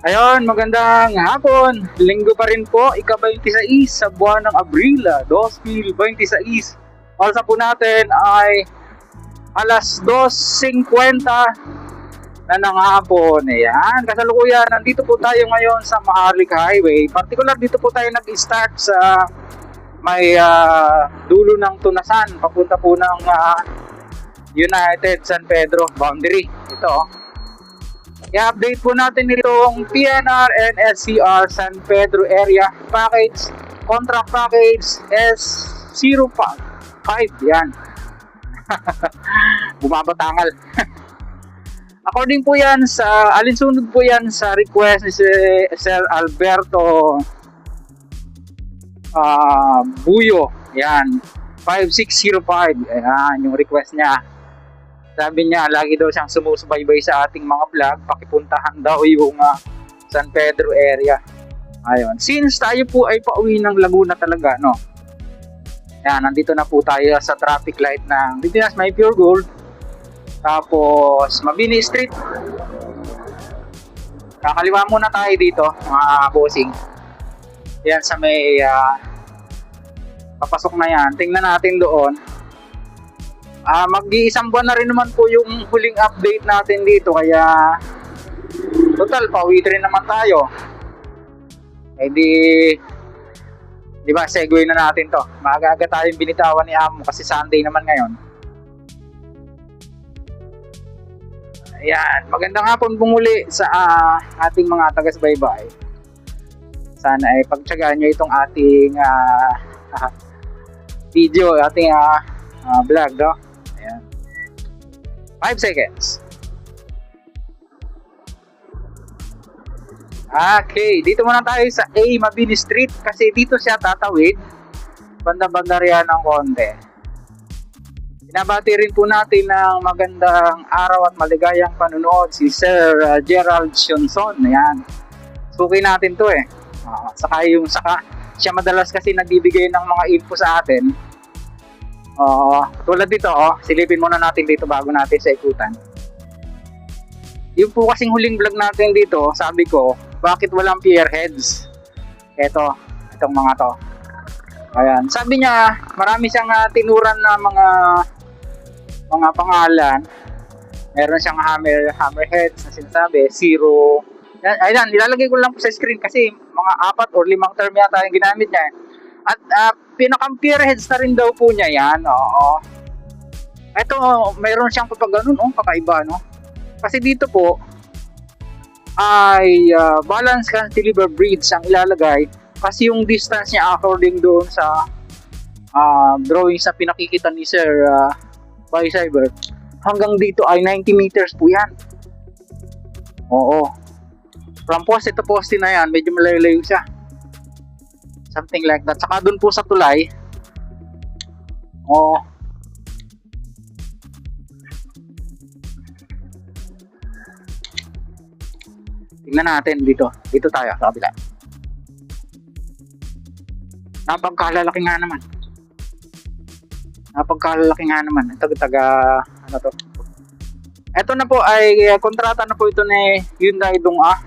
Ayun, magandang hapon. Linggo pa rin po, ika-26 sa buwan ng Abril, 2026. Oras po natin ay alas 2:50 na ng hapon. Ayan, kasalukuyan, nandito po tayo ngayon sa Maharlika Highway. Particular dito po tayo nag-start sa may dulo ng Tunasan, papunta po ng United San Pedro boundary. Ito, i-update po natin itong PNR and SCR San Pedro area package, contract package S05. Yan. Bumabatangal. According po yan sa, alinsunod po yan sa request ni Sir Alberto Buyo. Yan. 5605. Ayan, yung request niya. Sabi niya, lagi daw siyang sumusubaybay sa ating mga vlog. Pakipuntahan daw yung San Pedro area. Ayun. Since tayo po ay pauwi ng Laguna talaga, no? Yan, nandito na po tayo sa traffic light ng Pilipinas May Pure Gold. Tapos, Mabini Street. Kakaliwa muna tayo dito, mga bossing. Yan sa may papasok na yan. Tingnan natin doon. Mag-iisang buwan na rin naman po yung huling update natin dito, kaya total pauwi rin naman tayo. Eh di ba, segue na natin to. Maaga-aga tayong binitawan ni Amo kasi Sunday naman ngayon. Ayan, magandang hapon po muli sa ating mga taga-subaybay. Sana ay pagtyagaan nyo itong ating video, ating vlog, no? Ayan. 5 seconds. Okay, dito muna tayo sa A Mabini Street kasi dito siya tatawid. Banda-banda riyan ng konti. Binabati rin po natin ng magandang araw at maligayang panunood si Sir Gerald Sionson. Ayan. Suki natin to eh. Saka siya madalas kasi nagbibigay ng mga info sa atin. Tulad dito, silipin muna natin dito bago natin sa ikutan. Yung po kasing huling vlog natin dito, sabi ko, bakit walang pierheads? Itong mga to. Ayan, sabi niya, marami siyang tinuran na mga pangalan. Meron siyang hammerheads na sinasabi, zero. Ayan, nilalagay ko lang po sa screen kasi mga 4 or 5 term yata yung ginamit niya. At pinaka-compare heads na rin daw po niya yan. Oo. Ito, mayroon siyang papaganon, kakaiba, no? Kasi dito po ay balance cantilever bridge ang ilalagay kasi yung distance niya according doon sa drawing sa pinakikita ni Sir Cyber hanggang dito ay 90 meters po yan. Oo. From poste to poste na yan, medyo malayo-layo siya. Something like that. Saka dun po sa tulay. Tingnan natin dito. Dito tayo sa kabila. Napagkalalaki nga naman. Ito ano to? Ito na po ay kontrata na po ito ni Hyundai Dong-A.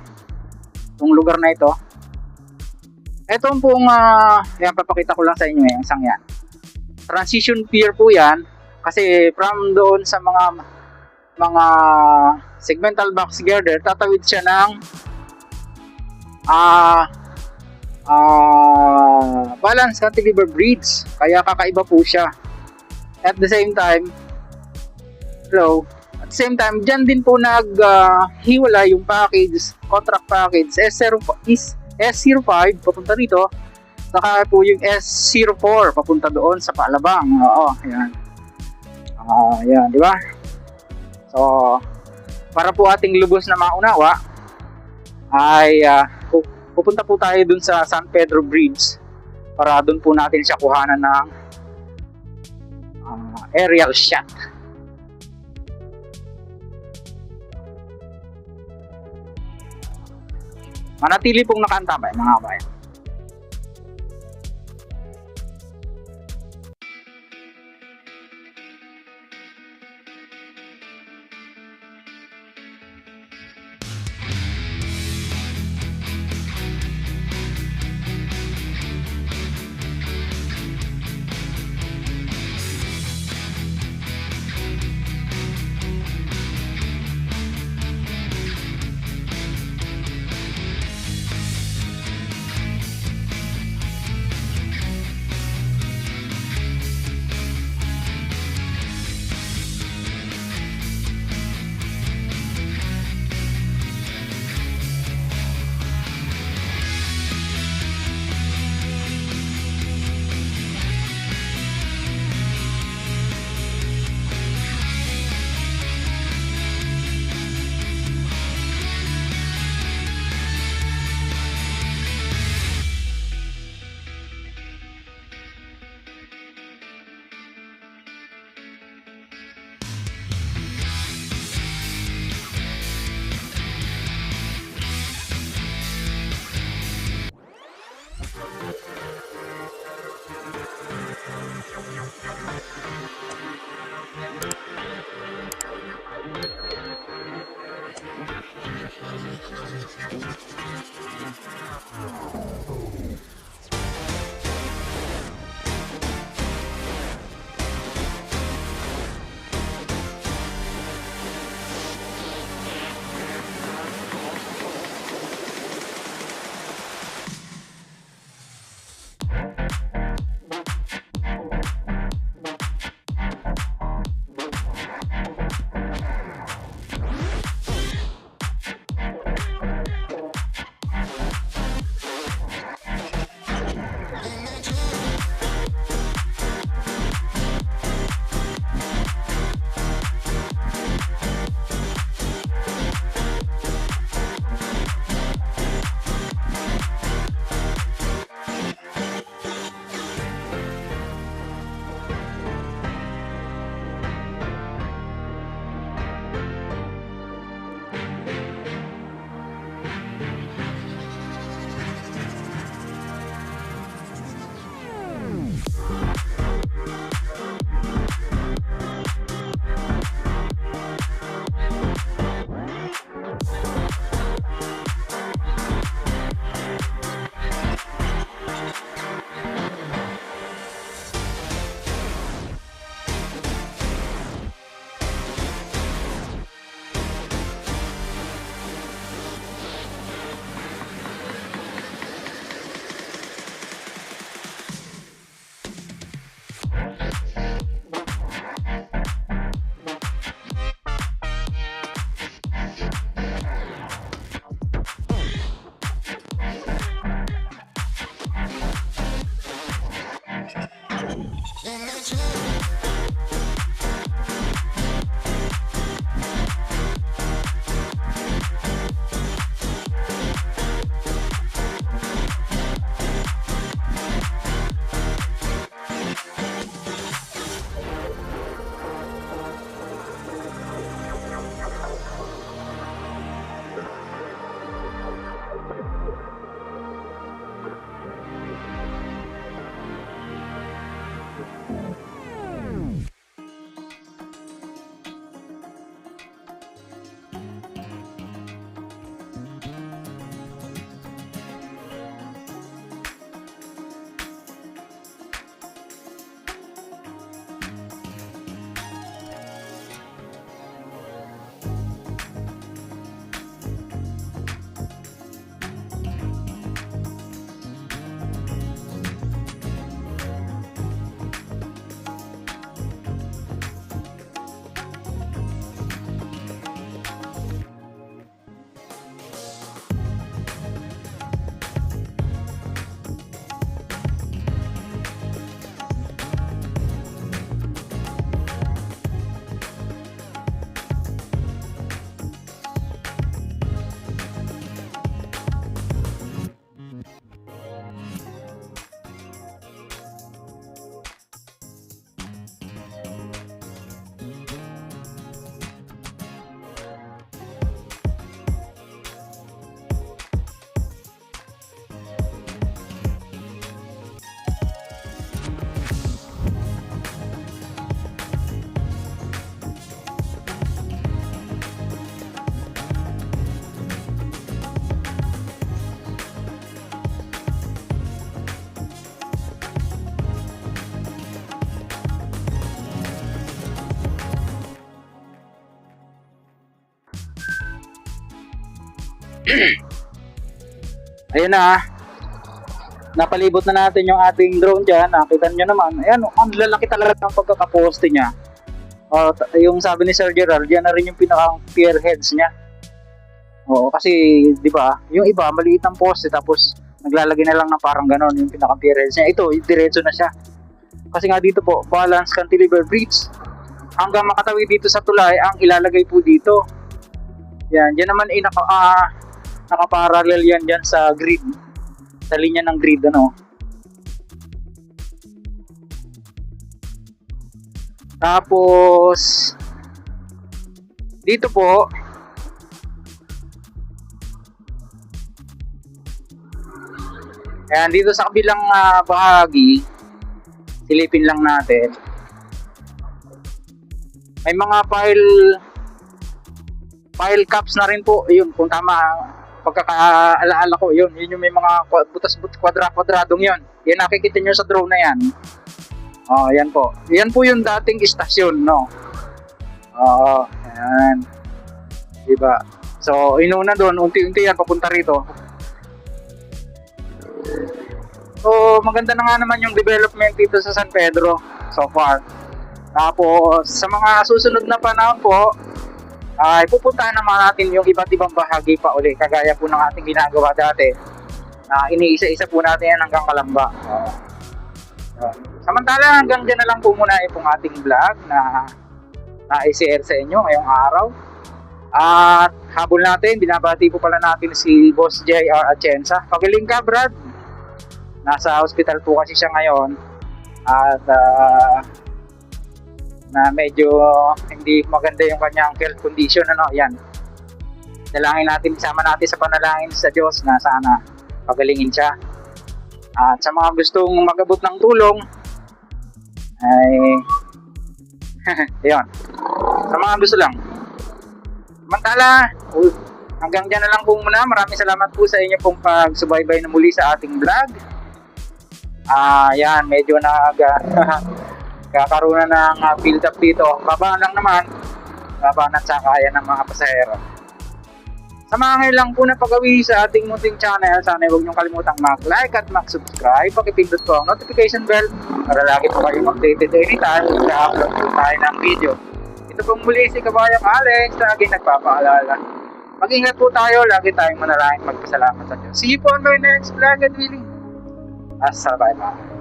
Itong lugar na ito. Ito pong, yan, papakita ko lang sa inyo isang yan. Transition pier po yan. Kasi from doon sa mga segmental box girder, tatawid siya ng balance cantilever bridge. Kaya kakaiba po siya. At the same time, dyan din po hiwala yung package, contract package S05 papunta rito, saka po yung S04 papunta doon sa Palabang. Oo, ayan. Ayan, di ba? So, para po ating lubos na maunawa ay pupunta po tayo dun sa San Pedro Bridge para dun po natin siya kuhanan ng aerial shot. Manatili pong nakaantabay mga kabayan. Ayun na. Napalibot na natin yung ating drone dyan. Nakita nyo naman. Ayan, ang lalaki talaga ng pagkakaposte niya. Yung sabi ni Sir Gerald, yan na rin yung pinaka-pier heads niya. Oo, kasi, di ba, yung iba, maliit ang poste, tapos naglalagay na lang na parang ganon yung pinaka-pier heads niya. Ito, diretso na siya. Kasi nga dito po, balance cantilever bridge. Hanggang makatawid dito sa tulay, ang ilalagay po dito. Yan, dyan naman nakaparallel yan dyan sa grid. Sa linya ng grid, ano. Tapos dito po ayan, dito sa kabilang bahagi, silipin lang natin. May mga file caps na rin po. Yun, kung tama pagkakaalaala ko, yun yung may mga butas-butas kwadradong yun. Yan nakikita nyo sa drone na yan. Yan po. Yan po yung dating istasyon, no? Ayan. Diba? So, inuna doon, unti-unti yan papunta rito. So, maganda na nga naman yung development dito sa San Pedro so far. Tapos, sa mga susunod na panahon po, ay pupuntahan naman natin yung iba't ibang bahagi pa uli, kagaya po ng ating ginagawa dati. Iniisa-isa po natin yan hanggang Kalamba. Samantala, hanggang dyan na lang po muna itong ating vlog na i-share sa inyo ngayong araw. At habol natin, binabati po pala natin si Boss J.R. Atienza. Pagaling ka, Brad. Nasa hospital po kasi siya ngayon. At na medyo hindi maganda yung kanyang health condition, ano, yan. Dalangin natin, isama natin sa panalangin sa Diyos na sana pagalingin siya. At sa mga gustong mag-abot ng tulong ay yun, sa mga gusto lang. Samantala, hanggang dyan na lang po muna. Maraming salamat po sa inyo pong pagsubaybay na muli sa ating vlog. Yan, medyo kakaroon na ng build up dito. Baba lang naman. Baba ng sakayan ng mga pasahero. Sa mga ngayon lang po na pag-awi sa ating munting channel, sana huwag niyong kalimutang mag-like at mag-subscribe. Pakipindot po ang notification bell para lagi po kayong updated anytime na upload po tayo ng video. Ito po muli si Kabayang Alex, lagi nagpapaalala. Mag-ingat po tayo, lagi tayong manalangin magpasalamat sa Diyos. See you po on my next vlog and really. Assalamualaikum.